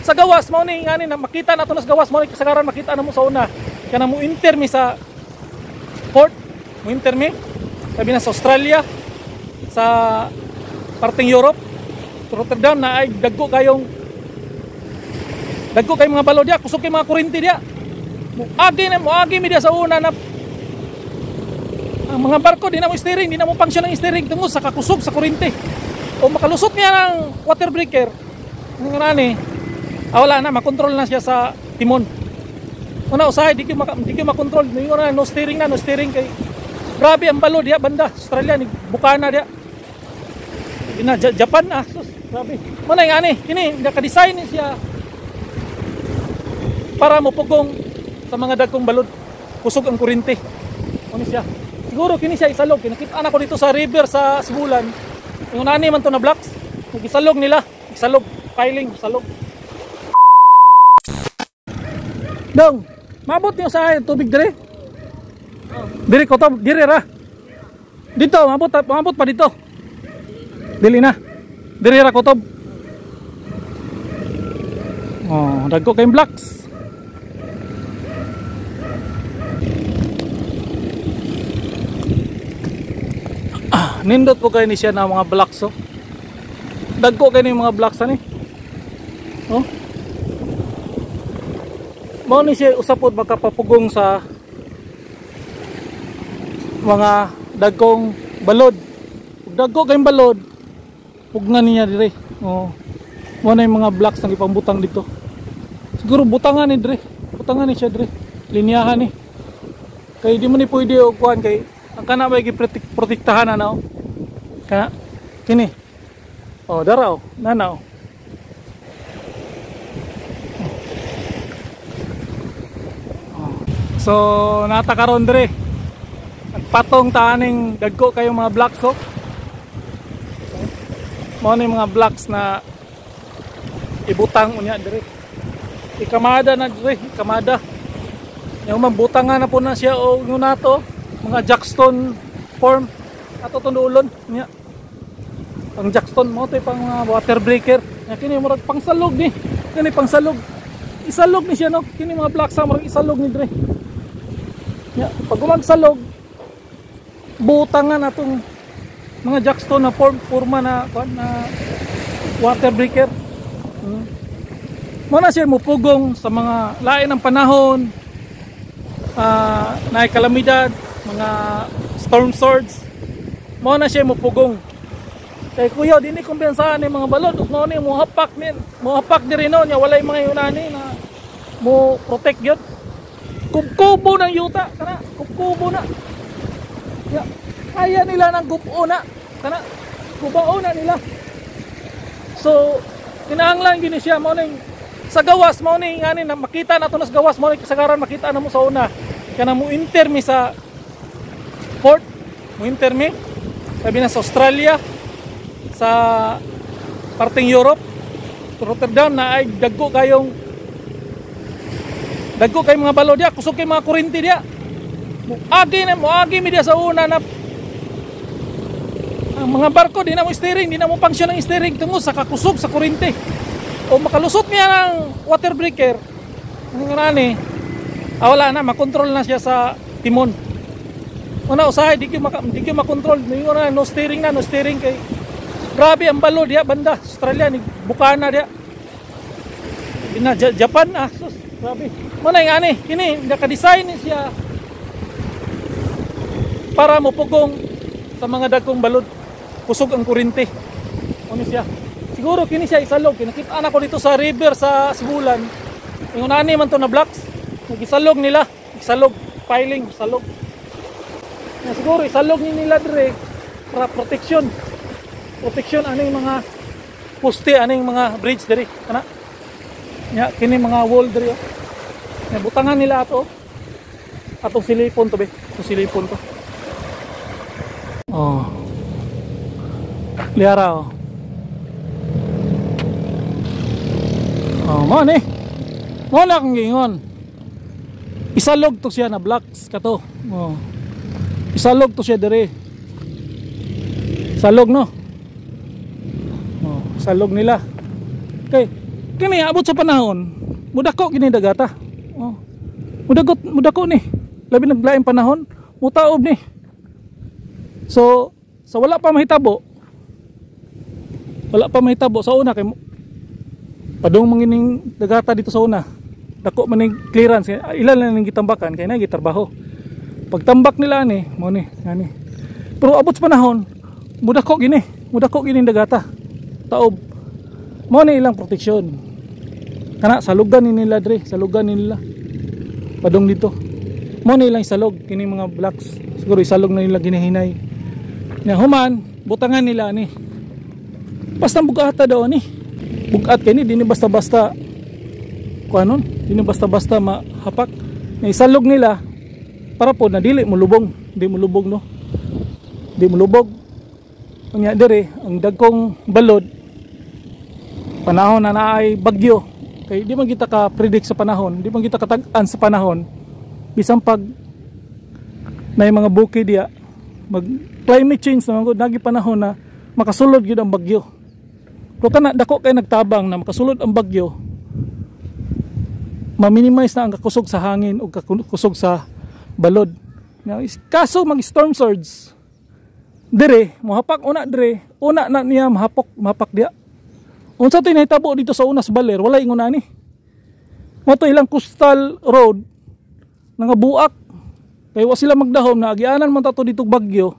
sa gawas mo ni ngani na makita nato nas gawas mo ni kasagaran makita na mo sa una kana mo enter mi sa port mo enter mi sabi na sa Australia sa parteng Europe Rotterdam na ay dagko kayong mga balo dia kusog kay mga kuryente dia moagi mi dia sa una na ang mga barko di na mo steering di na mo function ng steering tungod sa kakusog sa kuryente o makalusot niya ng water breaker ng nani wala na makontrol na siya sa timon una usahay di ko makontrol no steering kay grabe ang balo dia banda Australia ni bukana dia ina Japan grabe manay ngani kini naka-design siya para mopugong sa mga dagkong balod kusog ang kuryente ano siya siguro kini siya isalog kinakita na ko dito sa river sa Sibulan yung nani man to na blocks isalog nila piling salog dong mabot niyo sa tubig dire dire ko to dire ra dito mabot pa dito dili na dire ra ko to dagko kay blocks nindot po kayo ni siya na mga blocks dagko kayo ni mga blocks ani mao ni siya usapod makapapugong sa mga dagkong balod dagko kayong balod pugnan niya dire mao na yung mga blocks na ipambutang dito siguro butangan ni siya dire linyahan ni kay di mo ni pwede og kuan kay ang kana may giprotektahan na kana kini daraw nanaw so natakaron dire nagpatong taaning dagko kayo mga blocks mao ni mga blocks na ibutang unya dire ikamada na dire ikamada yung mabutangan na po na siya o yung nato mga jackstone form ato tundulon nya ang jackstone mo to pang water breaker kini murag pangsalog ni kini pangsalog isalog ni siya no kini mga blocks sa murag isalog ni dire nya pag umagsalog butangan atong mga jackstone na forma na water breaker mo na siya mupugong sa mga lain ng panahon na kalamidad mga storm surge mo na siya mupugong kay kuya dini kumpensahan ni mga balod mo ni muhapak diri no nya walay mga yunani na mo protect gyud kubkubo ng yuta kana kubkubo na ya kaya nila ng kubo na kana kubao na nila so kinahanglan gini siya mo ning sa gawas mo ni ngani na makita nato nas gawas mo ni kasagaran makita na mo sa una kana mo enter mi sa port mo enter mi sabi na sa Australia sa parteng Europe Rotterdam na ay dagko kayong mga balo dia kusog kay mga kuryente dia moagi mi dia sa una na ang mga barko di na mo steering di na mo function ng steering tungod sa kakusog sa kuryente o makalusot niya ng water breaker ng nani wala na makontrol na siya sa timon una usahay di ko makontrol no steering kay grabe ang balo dia banda Australia ni bukana dia ina Japan grabe manay ngani kini naka-design siya para mopugong sa mga dagkong balod kusog ang kuryente ano siya siguro kini siya isalog kinakita na ko dito sa river sa Sibulan yung nani man to na blocks isalog nila piling salog siguro isalog nila dire para protection aning mga poste aning mga bridge dire kana nya kini mga wall dire butangan nila atong silipon to liara mo na kang gingon isalog to siya na blocks kato isalog to siya dire salog no salog nila okay kini abot sa panahon mudako kini dagata. Oh. Mudako ni. Labi naglaing panahon, mutaob ni. So, sa wala pa mahitabo sa una kay padung mangining dagata dito sa una. Dako maning clearance, ilan lang ning gitambakan kay na gitrabaho. Pagtambak nila ni, mo ni, ngani. Pero abot sa panahon, mudako gini dagata. Taob. Mo ni ilang proteksyon. Kana salugan ni nila dre, salugan nila. Padung dito. Mo ni ilang salog kini mga blocks. Siguro isalog na nila ginahinay. Nya human, butangan nila ni. Basta bugata daw ni. Bugat kay ni dinhi basta-basta kuanon, dinhi basta-basta mahapak. Nya isalog nila para po na dili mo lubong, di mo lubog no. Di mo lubog. Unya dire ang dagkong balod panahon na naay bagyo. Kay di man kita ka predict sa panahon, di man kita katag-an sa panahon. Bisan pag may mga bukid diya, mag climate change naman gud nagi panahon na makasulod gyud ang bagyo. Pero kana dako kay nagtabang na makasulod ang bagyo, ma-minimize na ang kakusog sa hangin o kakusog sa balod. Kaso mag storm surge dire mohapak una na niya mahapak dia. Unsa to nahitabo dito sa una sa Baler, wala ingon ani. Mo to ilang coastal road nga buak. Kay wa sila magdahom na agianan man tato dito bagyo.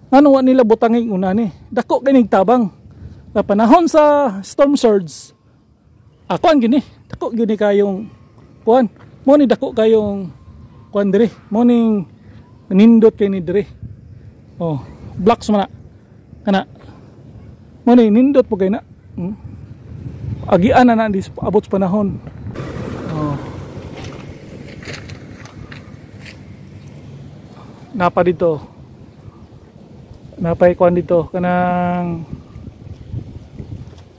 Ano wa nila butangin una ni. Dako kay tabang. Sa panahon sa storm surge. Ako ang gini, dako gini kayong kuan. Mo ni dako kayong kuan dire. Mo ning nindot kay ni dire. Oh, blocks man na. Kana. Mo ni nindot po kay na. Agian na di abot sa panahon. Oh. Napa dito. Napay kuan dito kanang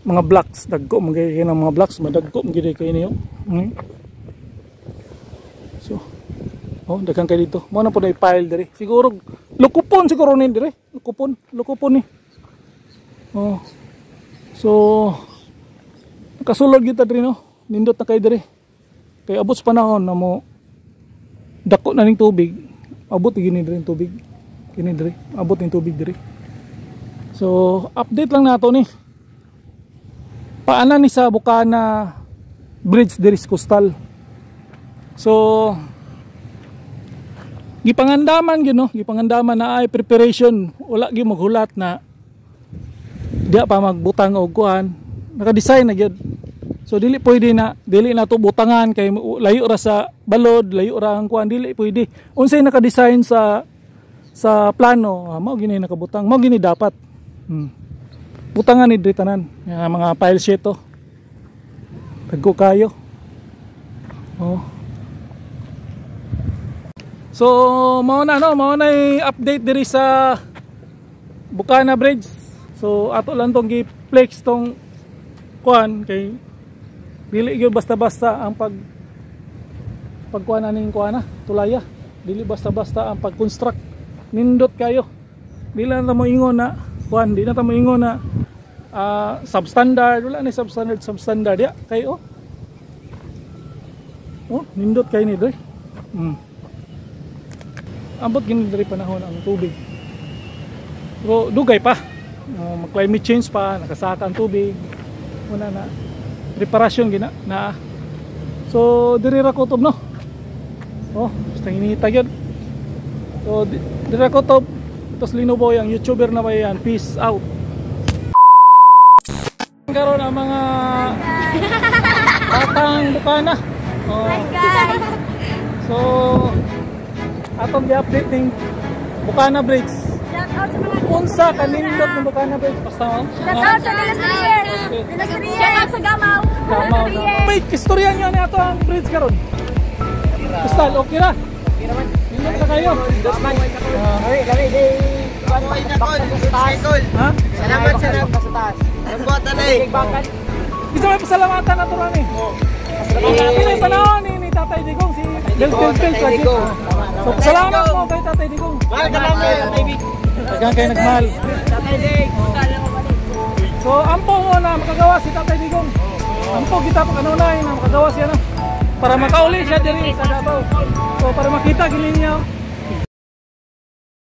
mga blocks dagko magay ng mga blocks madagko magay kay niyo. So, oh, daghang kay dito. Mo na po na i-pile dire. Siguro lukupon siguro ni dire. Lukupon ni. Oh. So, nakasulod kita dire no. Nindot na kay dire. Kay abot sa panahon na mo dako na ning tubig. Abot gini dire tubig. Kini dire, abot ning tubig dire. So, update lang nato ni. Paana ni sa Bukana Bridge dire sa coastal. So, gipangandaman gyud no, gipangandaman na ay preparation, wala gyud maghulat na diya pa magbutang og kuan, naka-design na gyud. So dili pwede na, dili na to butangan kay layo ra sa balod, layo ra ang kuan, dili pwede. Unsay naka-design sa plano, mao gini nakabutang, mao gini dapat. Butangan ni diri tanan, mga pile sheet to. Tagko kayo. Oh. So mao na update diri sa Bukana Bridge. So ato lang tong gi-flex tong kuan kay dili gyud basta-basta ang pagkuan aning kuan na tulaya. Dili basta-basta ang pag-construct. Nindot kayo. Dili na mo ingon na kuan, di na ta mo ingon na substandard, wala ni substandard ya kay oh. Oh, nindot kay ni dre. Ambot gini diri panahon ang tubig. Pero dugay pa. Mag-climate change pa, nakasaka ang tubig. Una na reparasyon gina na. So diri ra kutob no. Oh, basta hinita gyud. So diri ra kutob. Tos Linuboy ang YouTuber na ba yan. Peace out. Karon ang mga batang Bukana. Oh. Hi guys. So atong gi-update ning Bukana Bridge. Unsa kanindot ng Bukana Bridge basta. Shout out sa Dilasriers. Shout out sa Gamaw. Wait, istorya niyo ni ato ang bridge karon. Kristal, okay ra? Okay naman. Nindot na kayo. Kami di ha? Salamat sa taas. Ang buhatan na eh. Bisa may pasalamatan na ito rani. Pinay panahon ni Tatay Digong si Del Project. So pasalamat mo kay Tatay Digong. Mahal ka namin, Tatay Big. Hanggang kayo nagmahal. Tatay Dig. So ampo mo na makagawa si Tatay Digong. Ampo kita pa kanunay na makagawa siya na para makauli siya diri sa Davao. So para makita gini niya